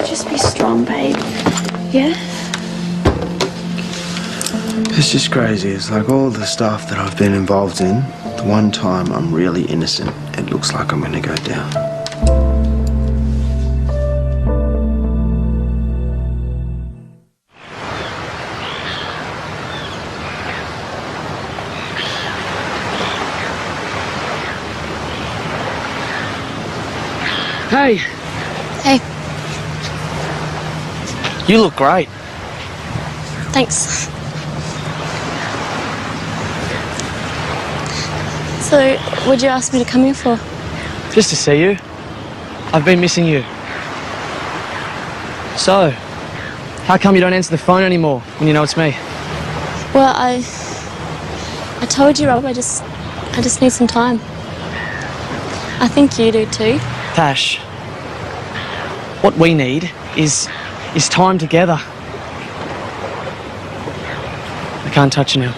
Just be strong, babe. Yeah? It's just crazy. It's like all the stuff that I've been involved in, the one time I'm really innocent, it looks like I'm gonna go down. Hey. Hey. You look great. Thanks. So, what'd you ask me to come here for? Just to see you. I've been missing you. So, how come you don't answer the phone anymore when you know it's me? Well, I told you, Rob, I just need some time. I think you do too. Tash, what we need is time together. I can't touch you now.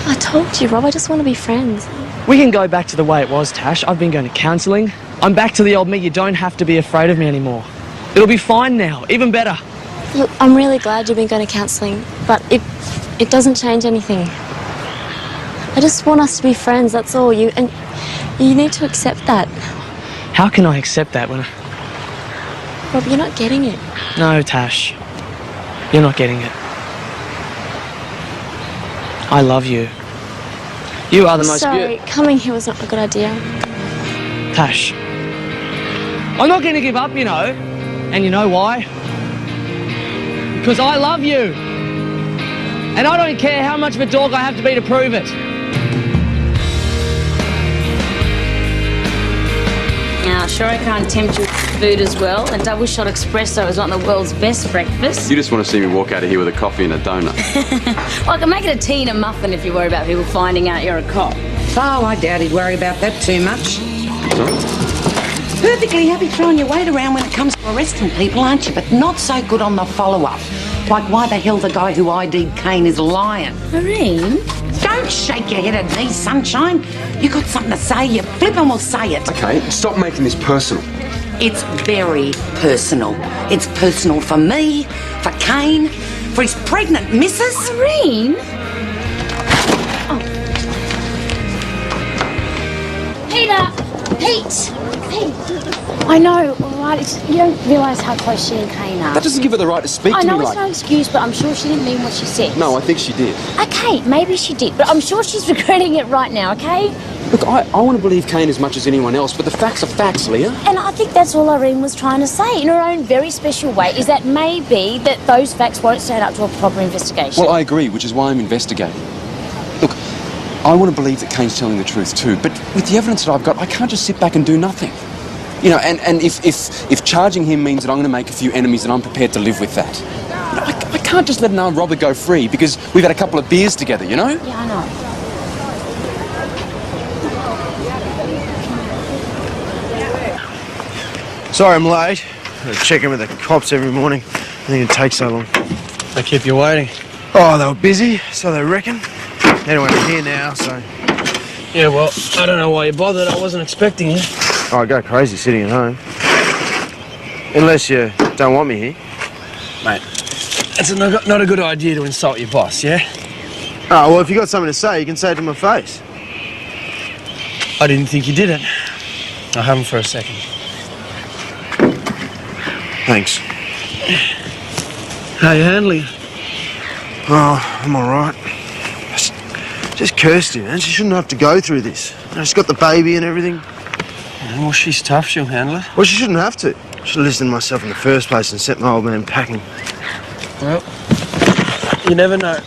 I told you, Rob, I just want to be friends. We can go back to the way it was, Tash. I've been going to counselling. I'm back to the old me. You don't have to be afraid of me anymore. It'll be fine now, even better. Look, I'm really glad you've been going to counselling, but it doesn't change anything. I just want us to be friends, that's all. You need to accept that. How can I accept that when Rob, you're not getting it. No, Tash. You're not getting it. I love you. You are the most Sorry, coming here was not a good idea. Tash. I'm not going to give up, you know. And you know why? Because I love you. And I don't care how much of a dog I have to be to prove it. Now, sure I can't tempt you with food as well. A double shot espresso is not the world's best breakfast. You just want to see me walk out of here with a coffee and a donut. Well, I can make it a tea and a muffin if you worry about people finding out you're a cop. Oh, I doubt he'd worry about that too much. Sorry? Perfectly happy throwing your weight around when it comes to arresting people, aren't you? But not so good on the follow-up. Like why the hell the guy who ID'd Kane is lying. Irene? Don't shake your head at me, sunshine. You got something to say, you flippin' will say it. Okay, stop making this personal. It's very personal. It's personal for me, for Kane, for his pregnant missus. Irene? Peter! Pete! I know, all right. You don't realise how close she and Kane are. That doesn't give her the right to speak I to me know like... it's no excuse, but I'm sure she didn't mean what she said. No, I think she did. Okay, maybe she did, but I'm sure she's regretting it right now, okay? Look, I want to believe Kane as much as anyone else, but the facts are facts, Leah. And I think that's all Irene was trying to say, in her own very special way, is that maybe that those facts won't stand up to a proper investigation. Well, I agree, which is why I'm investigating. Look, I want to believe that Kane's telling the truth too, but with the evidence that I've got, I can't just sit back and do nothing. You know, and if charging him means that I'm going to make a few enemies, then I'm prepared to live with that. You know, I can't just let an armed robber go free because we've had a couple of beers together, you know? Yeah, I know. Sorry I'm late. I check in with the cops every morning. I think it takes so long. They keep you waiting. Oh, they were busy, so they reckon. Anyway, I'm here now, so... Yeah, well, I don't know why you bothered. I wasn't expecting you. Oh, I go crazy sitting at home. Unless you don't want me here. Mate, it's not a good idea to insult your boss, yeah? Oh, well, if you got something to say, you can say it to my face. I didn't think you did it. I haven't for a second. Thanks. How you handling it? Oh, I'm all right. Just Kirsty, man. She shouldn't have to go through this. You know, she's got the baby and everything. Yeah, well, she's tough. She'll handle it. Well, she shouldn't have to. Should have listened to myself in the first place and sent my old man packing. Well, you never know.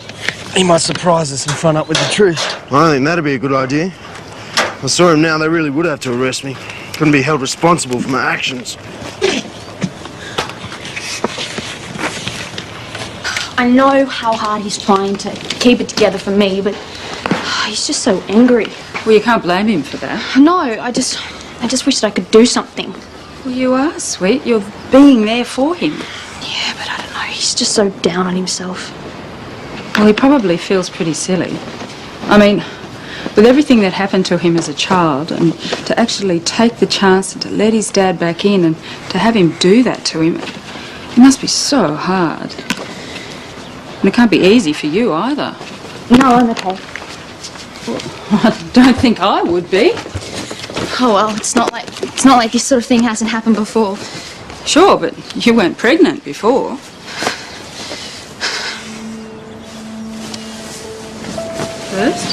He might surprise us and front up with the truth. I think that'd be a good idea. If I saw him now, they really would have to arrest me. Couldn't be held responsible for my actions. I know how hard he's trying to keep it together for me, but he's just so angry. Well, you can't blame him for that. No, I just wish that I could do something. Well, you are, sweet. You're being there for him. Yeah, but I don't know. He's just so down on himself. Well, he probably feels pretty silly. I mean, with everything that happened to him as a child, and to actually take the chance and to let his dad back in and to have him do that to him, it must be so hard. And it can't be easy for you either. No, I'm okay. Well, I don't think I would be. Oh well, it's not like this sort of thing hasn't happened before. Sure, but you weren't pregnant before. First?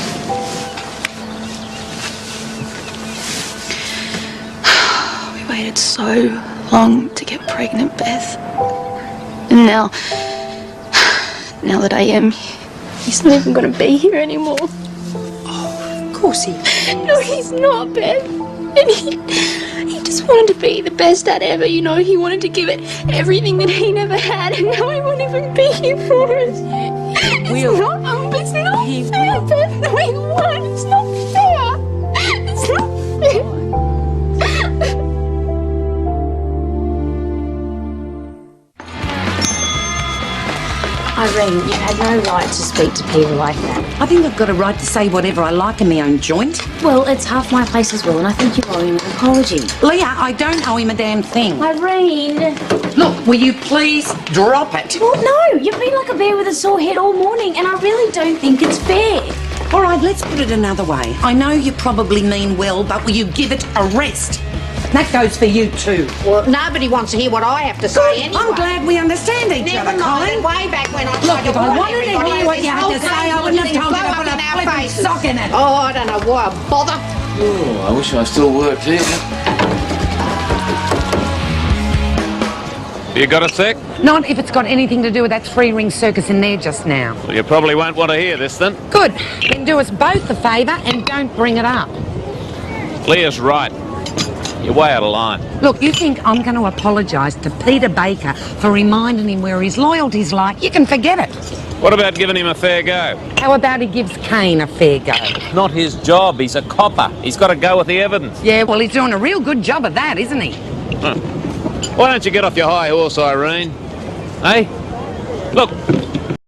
We waited so long to get pregnant, Beth. And now that I am, he's not even going to be here anymore. Oh, of course he is. No, he's not, Beth. And he just wanted to be the best dad ever, you know. He wanted to give it everything that he never had, and now he won't even be here for us. It's not fair, Beth. No, he won't. It's not fair. It's not fair. Irene, you had no right to speak to Peter like that. I think I've got a right to say whatever I like in my own joint. Well, it's half my place as well, and I think you owe him an apology. Leah, I don't owe him a damn thing. Irene! Look, will you please drop it? Well, no, you've been like a bear with a sore head all morning, and I really don't think it's fair. All right, let's put it another way. I know you probably mean well, but will you give it a rest? That goes for you too. Well, nobody wants to hear what I have to say anyway. I'm glad we understand each other, Colin. Way back when I Look, if I wanted to hear what you had to say, I wouldn't have told you to put a flipping sock in it. Oh, I don't know why I bother. Oh, I wish I still worked here. You got a sec? Not if it's got anything to do with that three-ring circus in there just now. Well, you probably won't want to hear this then. Good. Then do us both a favour and don't bring it up. Leah's right. You're way out of line. Look, you think I'm going to apologise to Peter Baker for reminding him where his loyalty's like? You can forget it. What about giving him a fair go? How about he gives Kane a fair go? Not his job. He's a copper. He's got to go with the evidence. Yeah, well, he's doing a real good job of that, isn't he? Huh. Why don't you get off your high horse, Irene? Hey? Look,